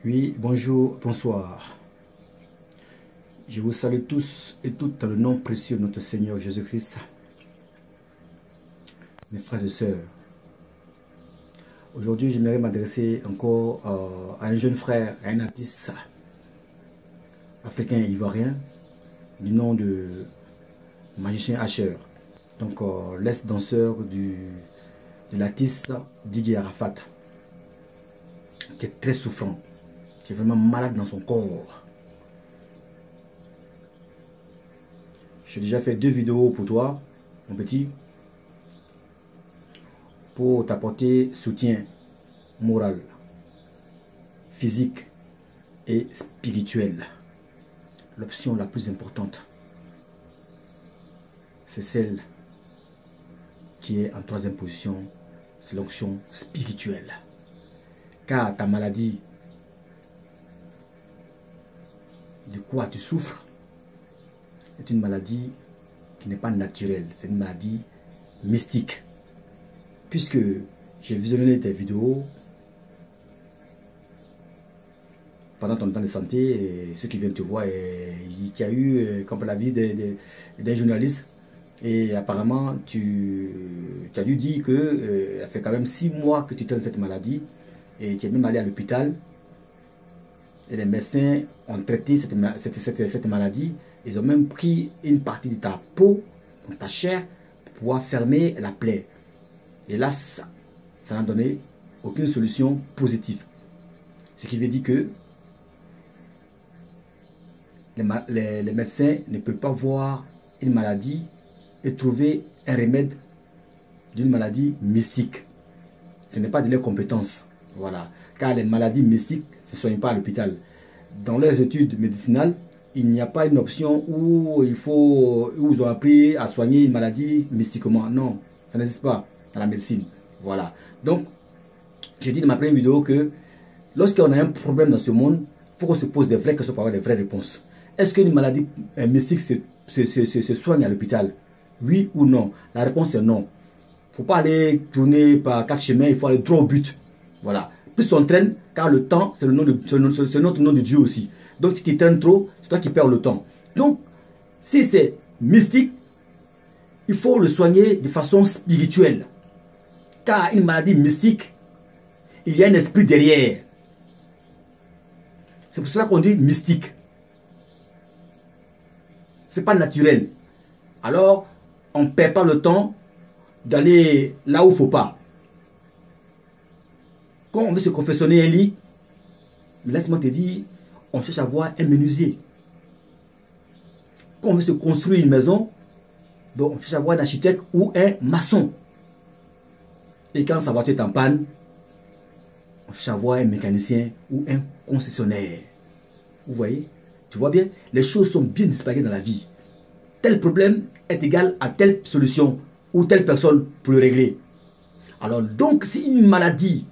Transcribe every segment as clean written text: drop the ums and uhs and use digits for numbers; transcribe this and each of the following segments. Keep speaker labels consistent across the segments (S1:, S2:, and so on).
S1: Oui, bonjour, bonsoir. Je vous salue tous et toutes dans le nom précieux de notre Seigneur Jésus-Christ. Mes frères et sœurs, aujourd'hui j'aimerais m'adresser encore à un jeune frère, à un artiste africain ivoirien du nom de Magicien Asher. Donc l'ex-danseur de l'artiste Didier Arafat, qui est très souffrant, qui est vraiment malade dans son corps. J'ai déjà fait 2 vidéos pour toi, mon petit, pour t'apporter soutien moral, physique et spirituel. L'option la plus importante, c'est celle qui est en 3e position, c'est l'option spirituelle. Car ta maladie, de quoi tu souffres, est une maladie qui n'est pas naturelle, c'est une maladie mystique. Puisque j'ai visionné tes vidéos pendant ton temps de santé, et ceux qui viennent te voir, il y a eu comme la vie des journalistes, et apparemment tu as dû dire que ça fait quand même 6 mois que tu traînes cette maladie, et tu es même allé à l'hôpital, et les médecins ont traité cette maladie. Ils ont même pris une partie de ta peau, de ta chair, pour pouvoir fermer la plaie. Et là, ça n'a donné aucune solution positive. Ce qui veut dire que les médecins ne peuvent pas voir une maladie et trouver un remède d'une maladie mystique. Ce n'est pas de leur compétence. Voilà. Car les maladies mystiques ne se soignent pas à l'hôpital. Dans leurs études médicinales, il n'y a pas une option où ils ont appris à soigner une maladie mystiquement. Non, ça n'existe pas dans la médecine. Voilà. Donc, j'ai dit dans ma première vidéo que lorsqu'on a un problème dans ce monde, il faut qu'on se pose des vraies questions pour avoir des vraies réponses. Est-ce qu'une maladie mystique se soigne à l'hôpital? Oui ou non? La réponse est non. Il ne faut pas aller tourner par 4 chemins, il faut aller droit au but. Voilà. Plus on traîne, car le temps, c'est notre nom de Dieu aussi. Donc si tu traînes trop, c'est toi qui perds le temps. Donc, si c'est mystique, il faut le soigner de façon spirituelle. Car une maladie mystique, il y a un esprit derrière. C'est pour cela qu'on dit mystique. C'est pas naturel. Alors, on ne perd pas le temps d'aller là où il ne faut pas. Quand on veut se confessionner un lit, laisse-moi te dire, on cherche à voir un menuisier. Quand on veut se construire une maison, donc on cherche à voir un architecte ou un maçon. Et quand sa voiture est en panne, on cherche à voir un mécanicien ou un concessionnaire. Vous voyez? Tu vois bien? Les choses sont bien disparues dans la vie. Tel problème est égal à telle solution ou telle personne pour le régler. Alors donc, si une maladie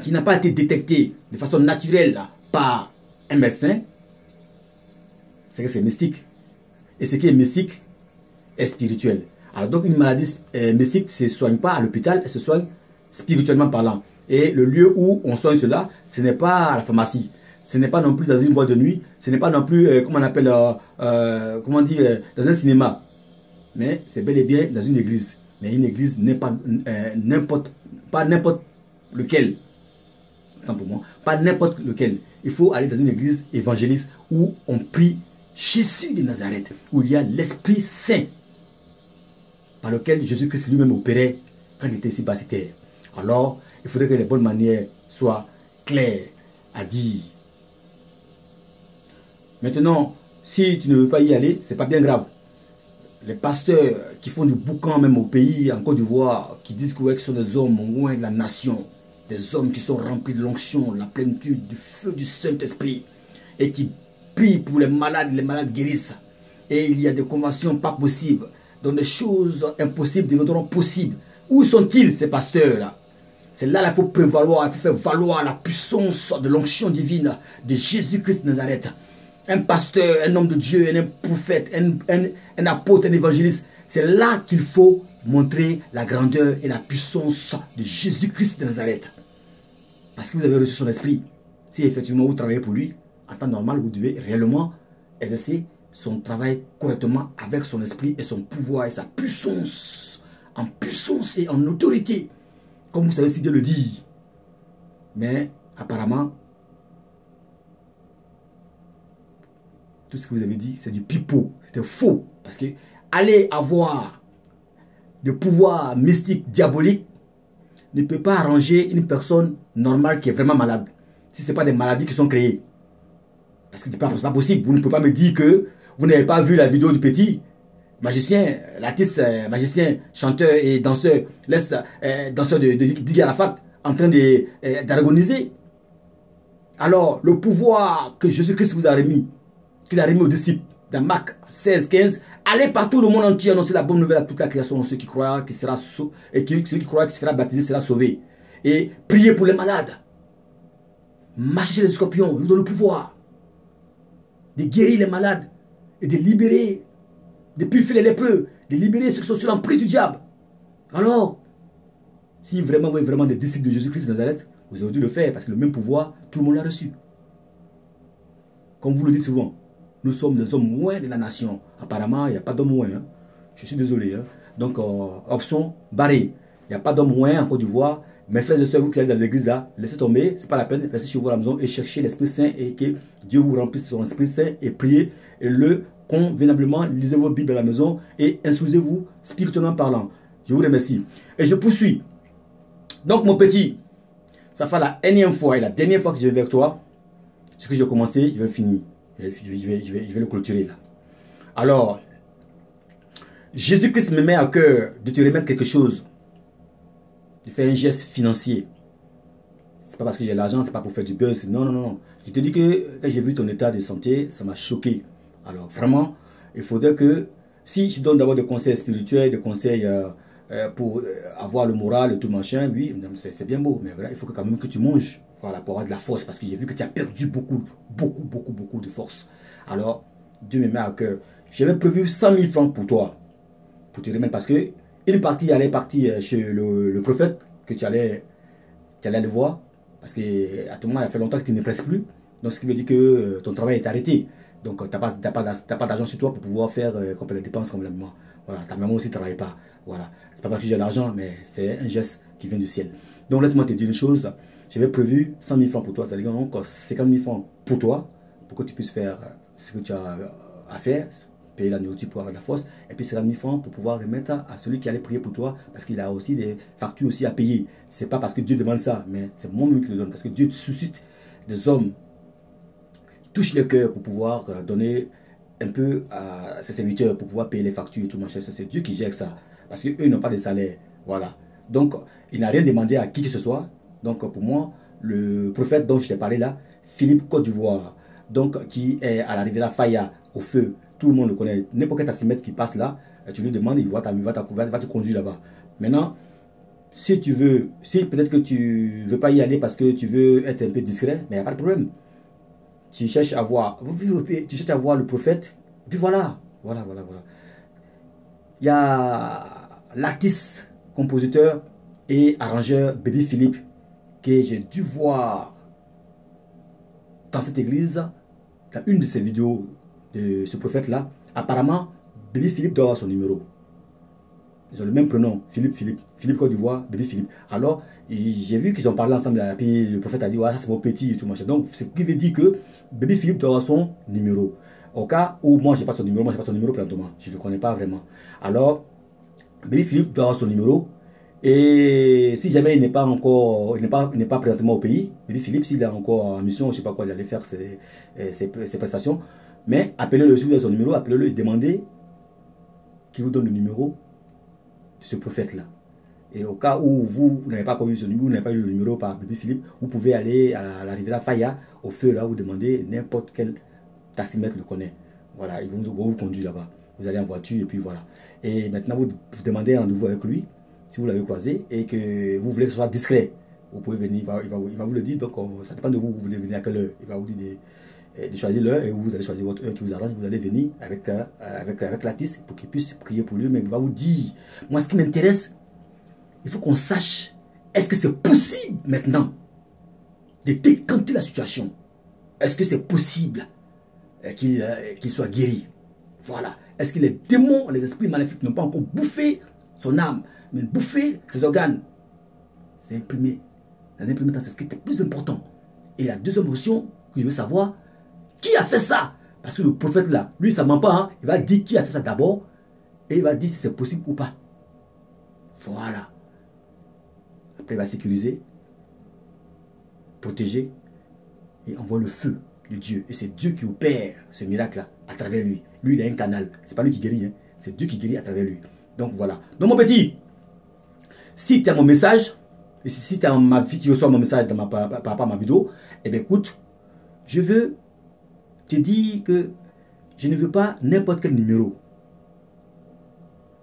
S1: qui n'a pas été détectée de façon naturelle par un médecin, c'est que c'est mystique. Et ce qui est mystique est spirituel. Alors donc une maladie mystique ne se soigne pas à l'hôpital, elle se soigne spirituellement parlant. Et le lieu où on soigne cela, ce n'est pas à la pharmacie, ce n'est pas non plus dans une boîte de nuit, ce n'est pas non plus, comment on appelle, comment dire, dans un cinéma. Mais c'est bel et bien dans une église. Mais une église n'est pas n'importe lequel. Pour moi, pas n'importe lequel. Il faut aller dans une église évangéliste où on prie Jésus de Nazareth, où il y a l'Esprit Saint par lequel Jésus-Christ lui-même opérait quand il était ici bas sur terre. Alors, il faudrait que les bonnes manières soient claires à dire. Maintenant, si tu ne veux pas y aller, c'est pas bien grave. Les pasteurs qui font du boucan même au pays, en Côte d'Ivoire, qui disent que ce sont des hommes loin de la nation, des hommes qui sont remplis de l'onction, la plénitude, du feu du Saint-Esprit, et qui prient pour les malades guérissent. Et il y a des conventions pas possibles, donc des choses impossibles deviendront possibles. Où sont-ils ces pasteurs-là? C'est là qu'il faut prévaloir, il faut faire valoir la puissance de l'onction divine de Jésus-Christ de Nazareth. Un pasteur, un homme de Dieu, un prophète, un apôtre, un évangéliste, c'est là qu'il faut montrer la grandeur et la puissance de Jésus-Christ de Nazareth. Parce que vous avez reçu son esprit. Si effectivement vous travaillez pour lui, en temps normal, vous devez réellement exercer son travail correctement avec son esprit et son pouvoir et sa puissance, en puissance et en autorité, comme vous savez si Dieu le dit. Mais apparemment, tout ce que vous avez dit, c'est du pipeau, c'est faux. Parce que aller avoir le pouvoir mystique, diabolique, ne peut pas arranger une personne normale qui est vraiment malade. Si ce n'est pas des maladies qui sont créées. Parce que ce n'est pas possible. Vous ne pouvez pas me dire que vous n'avez pas vu la vidéo du petit magicien, l'artiste, magicien, chanteur et danseur, danseur de Didier Arafat, en train d'agoniser. Alors, le pouvoir que Jésus-Christ vous a remis, qu'il a remis aux disciples, dans Marc 16, 15, allez partout le monde entier annoncer la bonne nouvelle à toute la création. Ceux qui croient qu'il sera sauvé, et ceux qui croient qu'il sera baptisé sera sauvé. Et priez pour les malades. Marchez chez les scorpions, ils nous donnent le pouvoir de guérir les malades et de libérer, de purifier les lépreux, de libérer ceux qui sont sur l'emprise du diable. Alors, si vraiment vous êtes vraiment des disciples de Jésus-Christ de Nazareth, vous aurez dû le faire parce que le même pouvoir, tout le monde l'a reçu. Comme vous le dites souvent, nous sommes des hommes moins de la nation. Apparemment, il n'y a pas d'homme moins. Hein. Je suis désolé. Hein. Donc, option barrée. Il n'y a pas d'homme moins en Côte d'Ivoire. Mes frères et sœurs, vous qui allez dans l'église là, laissez tomber, c'est pas la peine, restez chez vous à la maison et cherchez l'Esprit Saint et que Dieu vous remplisse de son Esprit Saint et priez et le convenablement, lisez vos Bibles à la maison et instruisez-vous spirituellement parlant. Je vous remercie. Et je poursuis. Donc mon petit, ça fait la énième fois et la dernière fois que je vais avec toi. Ce que j'ai commencé, je vais finir. Je vais le clôturer là. Alors, Jésus-Christ me met à cœur de te remettre quelque chose. De faire un geste financier. C'est pas parce que j'ai l'argent, c'est pas pour faire du buzz. Non, non, non. Je te dis que quand j'ai vu ton état de santé, ça m'a choqué. Alors vraiment, il faudrait que, si je donne d'abord des conseils spirituels, des conseils pour avoir le moral et tout machin, oui, c'est bien beau. Mais voilà, il faut quand même que tu manges. Voilà, pour avoir de la force. Parce que j'ai vu que tu as perdu beaucoup de force. Alors, Dieu me met à cœur. J'avais prévu 100 000 francs pour toi. Pour te remettre parce que une partie allait partir chez le prophète que tu allais le voir. Parce qu'à tout moment, il a fait longtemps que tu ne presses plus. Donc, ce qui veut dire que ton travail est arrêté. Donc, tu n'as pas d'argent sur toi pour pouvoir faire les dépenses complètement. Voilà, ta maman aussi ne travaille pas. Voilà, c'est pas parce que j'ai l'argent, mais c'est un geste qui vient du ciel. Donc, laisse-moi te dire une chose. J'avais prévu 100 000 francs pour toi. C'est-à-dire encore 50 000 francs pour toi. Pour que tu puisses faire ce que tu as à faire. Payer la nourriture pour avoir de la force, et puis 50 000 francs pour pouvoir remettre à celui qui allait prier pour toi, parce qu'il a aussi des factures aussi à payer. C'est pas parce que Dieu demande ça, mais c'est moi-même qui le donne, parce que Dieu suscite des hommes qui touchent le cœur pour pouvoir donner un peu à ses serviteurs, pour pouvoir payer les factures et tout machin. C'est Dieu qui gère ça, parce qu'eux n'ont pas de salaire. Voilà. Donc, il n'a rien demandé à qui que ce soit. Donc, pour moi, le prophète dont je t'ai parlé là, Philippe Côte d'Ivoire, donc qui est à la rivière Faya, au feu. Tout le monde le connaît. N'importe quel taximètre qui passe là, tu lui demandes, il va te conduire là-bas. Maintenant, si tu veux, si peut-être que tu ne veux pas y aller parce que tu veux être un peu discret, mais il n'y a pas de problème. Tu cherches à voir le prophète, et puis voilà. Il y a l'artiste, compositeur et arrangeur Baby Philippe que j'ai dû voir dans cette église, dans une de ses vidéos de ce prophète-là. Apparemment, Baby Philippe doit avoir son numéro. Ils ont le même prénom, Philippe Côte d'Ivoire, Baby Philippe. Alors, j'ai vu qu'ils ont parlé ensemble, et puis le prophète a dit, ouais, ça c'est mon petit et tout machin. Donc, ce qui veut dire que Baby Philippe doit avoir son numéro. Au cas où moi, je n'ai pas son numéro, moi, je n'ai pas son numéro présentement. Je ne le connais pas vraiment. Alors, Baby Philippe doit avoir son numéro. Et si jamais il n'est pas encore, il n'est pas présentement au pays, Baby Philippe, s'il est encore en mission, je ne sais pas quoi, il allait faire ses prestations. Mais appelez-le, si vous avez son numéro, appelez-le et demandez qu'il vous donne le numéro de ce prophète-là. Et au cas où vous n'avez pas eu ce numéro, vous n'avez pas eu le numéro par Baby Philippe, vous pouvez aller à la rivière Faya, au feu là, vous demandez n'importe quel taximètre le connaît. Voilà, ils vont vous conduire là-bas. Vous allez en voiture et puis voilà. Et maintenant, vous demandez un rendez-vous avec lui, si vous l'avez croisé, et que vous voulez que ce soit discret. Vous pouvez venir, il va vous le dire, donc ça dépend de vous, vous voulez venir à quelle heure. Il va vous dire de choisir l'heure et vous allez choisir votre heure qui vous arrange. Vous allez venir avec l'artiste pour qu'il puisse prier pour lui, mais il va vous dire, moi ce qui m'intéresse, il faut qu'on sache, est-ce que c'est possible maintenant de décanter la situation. Est-ce que c'est possible qu'il soit guéri? Voilà. Est-ce que les démons, les esprits maléfiques n'ont pas encore bouffé son âme, mais bouffé ses organes? C'est imprimé. Dans un premier temps, c'est ce qui est plus important. Et la deuxième option que je veux savoir, qui a fait ça? Parce que le prophète là, lui, ça ne ment pas. Hein? Il va dire qui a fait ça d'abord. Et il va dire si c'est possible ou pas. Voilà. Après, il va sécuriser, protéger et envoie le feu de Dieu. Et c'est Dieu qui opère ce miracle-là à travers lui. Lui, il a un canal. C'est pas lui qui guérit. Hein? C'est Dieu qui guérit à travers lui. Donc voilà. Donc mon petit, si tu as mon message, et si tu as ma vie, tu reçois mon message par rapport à ma vidéo, eh bien écoute, je veux te dire que je ne veux pas n'importe quel numéro.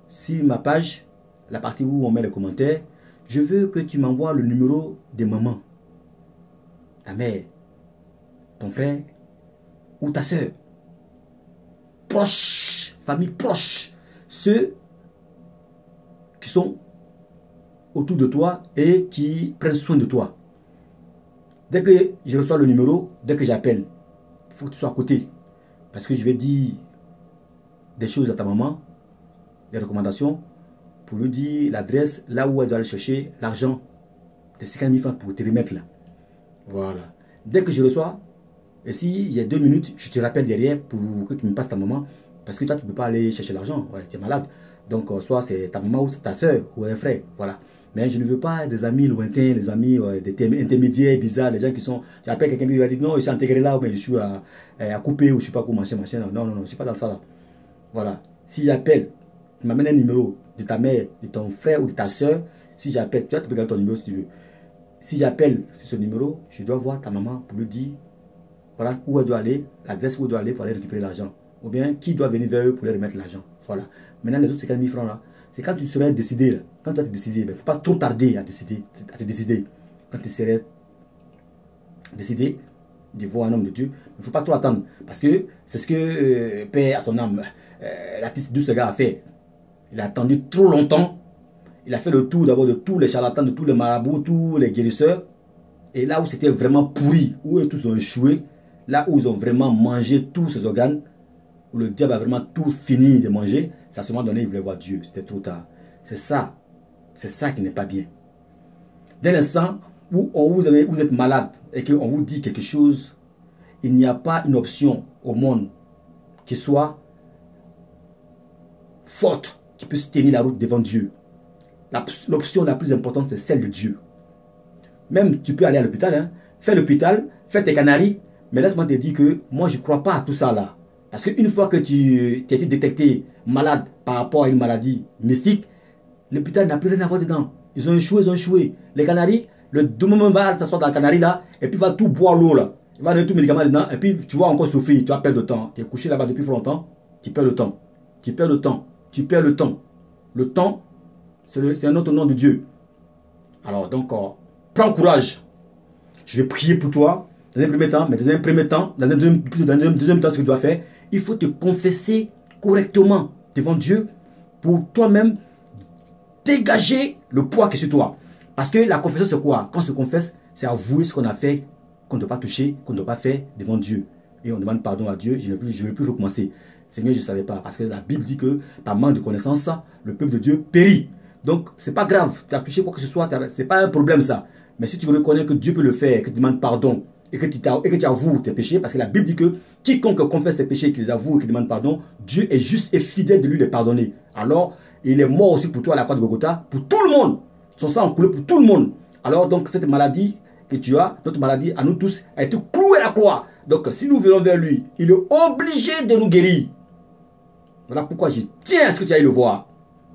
S1: Si ma page, la partie où on met les commentaires, je veux que tu m'envoies le numéro de maman, ta mère, ton frère ou ta soeur. Proche, famille proche. Ceux qui sont autour de toi et qui prennent soin de toi. Dès que je reçois le numéro, dès que j'appelle, il faut que tu sois à côté. Parce que je vais dire des choses à ta maman, des recommandations, pour lui dire l'adresse, là où elle doit aller chercher l'argent, les 50 000 francs pour te remettre là. Voilà. Dès que je reçois, et s'il y a 2 minutes, je te rappelle derrière pour que tu me passes ta maman. Parce que toi, tu ne peux pas aller chercher l'argent. Ouais, tu es malade. Donc, soit c'est ta maman ou c'est ta soeur ou un frère. Voilà. Mais je ne veux pas des amis lointains, des amis des intermédiaires bizarres, les gens qui sont. J'appelle quelqu'un qui va dire non, je suis intégré là, mais je suis à couper ou je ne sais pas quoi, machin. Non, non, non, je ne suis pas dans ça là. Voilà. Si j'appelle, tu m'amènes un numéro de ta mère, de ton frère ou de ta soeur. Si j'appelle, tu peux regarder ton numéro si tu veux. Si j'appelle sur ce numéro, je dois voir ta maman pour lui dire voilà où elle doit aller, l'adresse où elle doit aller pour aller récupérer l'argent. Ou bien qui doit venir vers eux pour leur remettre l'argent. Voilà. Maintenant, les autres 50 000 francs là, c'est quand tu serais décidé. Là. Quand tu as décidé, il ne faut pas trop tarder à te décider. Quand tu serais décidé de voir un homme de Dieu, il ne faut pas trop attendre. Parce que c'est ce que Père à son âme, l'artiste d'où ce gars a fait. Il a attendu trop longtemps. Il a fait le tour d'abord de tous les charlatans, de tous les marabouts, tous les guérisseurs. Et là où c'était vraiment pourri, où eux tous ont échoué, là où ils ont vraiment mangé tous ces organes, où le diable a vraiment tout fini de manger, c'est à ce moment donné il voulait voir Dieu. C'était trop tard. C'est ça qui n'est pas bien. Dès l'instant où vous êtes malade et qu'on vous dit quelque chose, il n'y a pas une option au monde qui soit forte, qui puisse tenir la route devant Dieu. L'option la plus importante, c'est celle de Dieu. Même tu peux aller à l'hôpital, hein, fais l'hôpital, fais tes canaries, mais laisse-moi te dire que moi je ne crois pas à tout ça là. Parce qu'une fois que tu as été détecté malade par rapport à une maladie mystique, l'hôpital n'a plus rien à voir dedans. Ils ont échoué. Les canaries, le moment va s'asseoir dans la canarie là, et puis va tout boire l'eau là. Il va donner tout le médicament dedans, et puis tu vas encore souffrir, tu vas perdre le temps. Tu es couché là-bas depuis longtemps, tu perds le temps. Tu perds le temps. Tu perds le temps. Le temps, c'est un autre nom de Dieu. Alors donc, prends courage. Je vais prier pour toi dans un premier temps, mais dans un premier temps, dans un deuxième temps, ce que tu dois faire, il faut te confesser correctement devant Dieu pour toi-même dégager le poids qui est sur toi. Parce que la confession, c'est quoi? Quand on se confesse, c'est avouer ce qu'on a fait, qu'on ne doit pas toucher, qu'on ne doit pas faire devant Dieu. Et on demande pardon à Dieu, je ne vais plus recommencer. Seigneur, je ne savais pas. Parce que la Bible dit que par manque de connaissance, le peuple de Dieu périt. Donc, c'est pas grave. Tu as touché quoi que ce soit, c'est pas un problème ça. Mais si tu reconnais que Dieu peut le faire, que tu demandes pardon, et que tu avoues tes péchés, parce que la Bible dit que quiconque confesse ses péchés, qu'il les avoue et qu'il demande pardon, Dieu est juste et fidèle de lui les pardonner. Alors, il est mort aussi pour toi à la croix de Golgotha, pour tout le monde. Son sang a coulé pour tout le monde. Alors, donc, cette maladie que tu as, notre maladie à nous tous, a été clouée à la croix. Donc, si nous venons vers lui, il est obligé de nous guérir. Voilà pourquoi je tiens à ce que tu ailles le voir.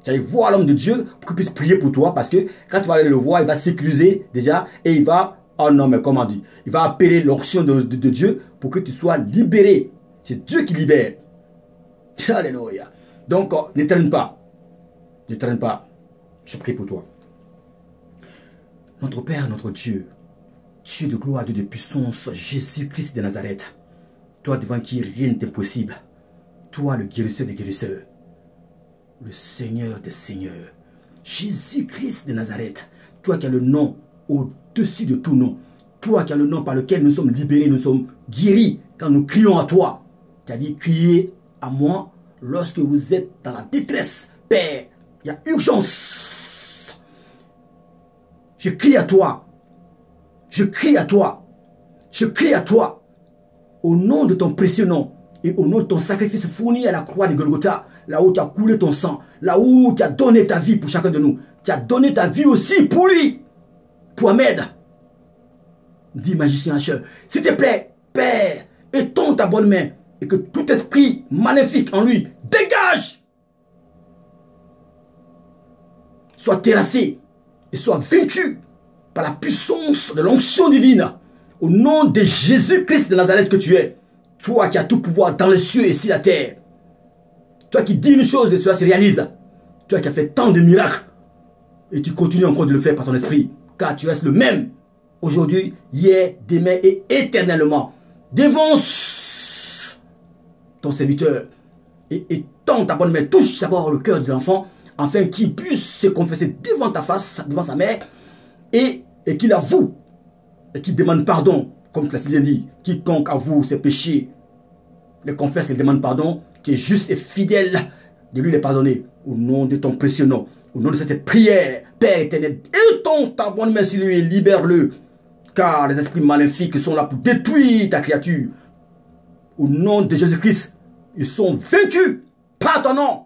S1: Tu ailles voir l'homme de Dieu pour qu'il puisse prier pour toi. Parce que quand tu vas aller le voir, il va sécuriser déjà et il va, oh non mais comment on dit, il va appeler l'onction de Dieu pour que tu sois libéré. C'est Dieu qui libère. Alléluia. Donc, ne traîne pas. Ne traîne pas. Je prie pour toi. Notre Père, notre Dieu, Dieu de gloire, Dieu de puissance, Jésus-Christ de Nazareth, toi devant qui rien n'est impossible, toi le guérisseur des guérisseurs, le Seigneur des seigneurs, Jésus-Christ de Nazareth, toi qui as le nom au-dessus de tout nom, Toi qui as le nom par lequel nous sommes libérés, nous sommes guéris quand nous crions à toi. Tu as dit criez à moi lorsque vous êtes dans la détresse. Père, il y a urgence. Je crie à toi. Je crie à toi. Je crie à toi. Au nom de ton précieux nom et au nom de ton sacrifice fourni à la croix de Golgotha, là où tu as coulé ton sang, là où tu as donné ta vie pour chacun de nous. Tu as donné ta vie aussi pour lui, pour Ahmed. Dis magicien Hacheur, s'il te plaît, Père, étends ta bonne main et que tout esprit maléfique en lui dégage, soit terrassé et soit vaincu par la puissance de l'onction divine. Au nom de Jésus-Christ de Nazareth que tu es, toi qui as tout pouvoir dans les cieux et sur la terre, toi qui dis une chose et cela se réalise, toi qui as fait tant de miracles et tu continues encore de le faire par ton esprit, car tu restes le même aujourd'hui, hier, demain et éternellement. Dévance ton serviteur et étends ta bonne main, touche d'abord le cœur de l'enfant afin qu'il puisse se confesser devant ta face, devant sa mère et qu'il avoue et qu'il demande pardon, comme tu l'as si bien dit. Quiconque avoue ses péchés, les confesse et demande pardon, tu es juste et fidèle de lui les pardonner. Au nom de ton précieux nom, au nom de cette prière, Père éternel, étends ta bonne main sur lui et libère-le. Car les esprits maléfiques sont là pour détruire ta créature. Au nom de Jésus-Christ, ils sont vaincus par ton nom.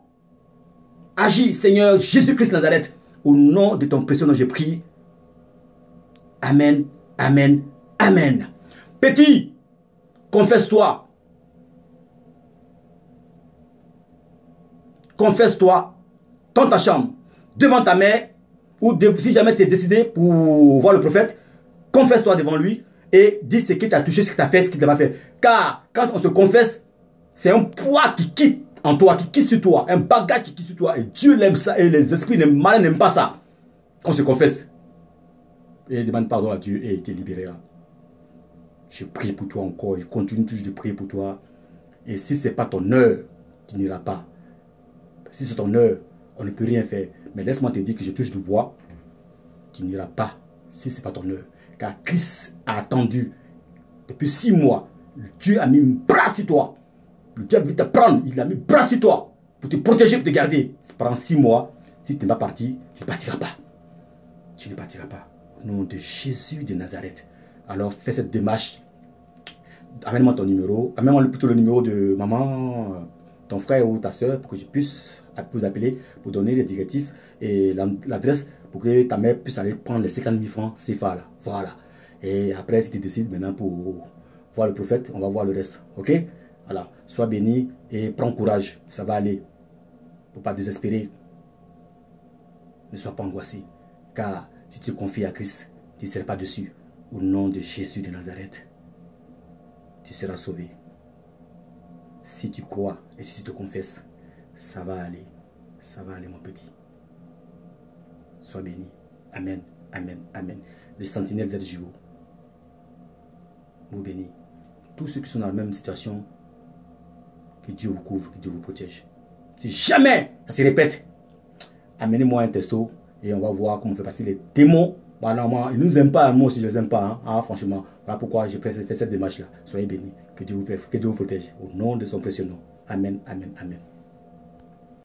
S1: Agis, Seigneur Jésus-Christ Nazareth. Au nom de ton précieux nom, je prie. Amen, amen, amen. Petit, confesse-toi. Confesse-toi dans ta chambre, devant ta mère, ou si jamais tu es décidé pour voir le prophète, confesse-toi devant lui et dis ce qui t'a touché, ce que tu as fait, ce qui t'a pas fait. Car quand on se confesse, c'est un poids qui quitte en toi, qui quitte sur toi, un bagage qui quitte sur toi. Et Dieu l'aime ça et les esprits malins n'aiment pas ça. Qu'on se confesse et demande pardon à Dieu et tu libéreras. Je prie pour toi encore, je continue toujours de prier pour toi. Et si ce n'est pas ton heure, tu n'iras pas. Si c'est ton heure, on ne peut rien faire. Mais laisse-moi te dire que je touche du bois, tu n'iras pas si ce n'est pas ton heure. Car Christ a attendu depuis 6 mois. Dieu a mis un bras sur toi. Le diable veut te prendre, il a mis un bras sur toi pour te protéger, pour te garder. Pendant 6 mois, si tu n'es pas parti, tu ne partiras pas. Tu ne partiras pas. Au nom de Jésus de Nazareth. Alors fais cette démarche. Amène-moi ton numéro. Amène-moi plutôt le numéro de maman, ton frère ou ta soeur, pour que je puisse vous appeler pour donner les directives et l'adresse pour que ta mère puisse aller prendre les 50 000 francs CFA là. Voilà. Et après, si tu décides maintenant pour voir le prophète, on va voir le reste. Ok? Voilà. Sois béni et prends courage. Ça va aller. Il ne faut pas désespérer. Ne sois pas angoissé. Car si tu te confies à Christ, tu ne seras pas dessus. Au nom de Jésus de Nazareth, tu seras sauvé. Si tu crois et si tu te confesses, ça va aller. Ça va aller, mon petit. Sois béni. Amen, amen, amen. Le sentinelle ZJO vous bénit. Tous ceux qui sont dans la même situation, que Dieu vous couvre, que Dieu vous protège. Si jamais ça se répète, amenez-moi un testo et on va voir comment on fait passer les démons. Bah, normalement, ils ne nous aiment pas, moi aussi je ne les aime pas. Hein. Ah, franchement, voilà pourquoi j'ai fait cette démarche-là. Soyez bénis, que Dieu vous protège. Au nom de son précieux nom. Amen, amen, amen.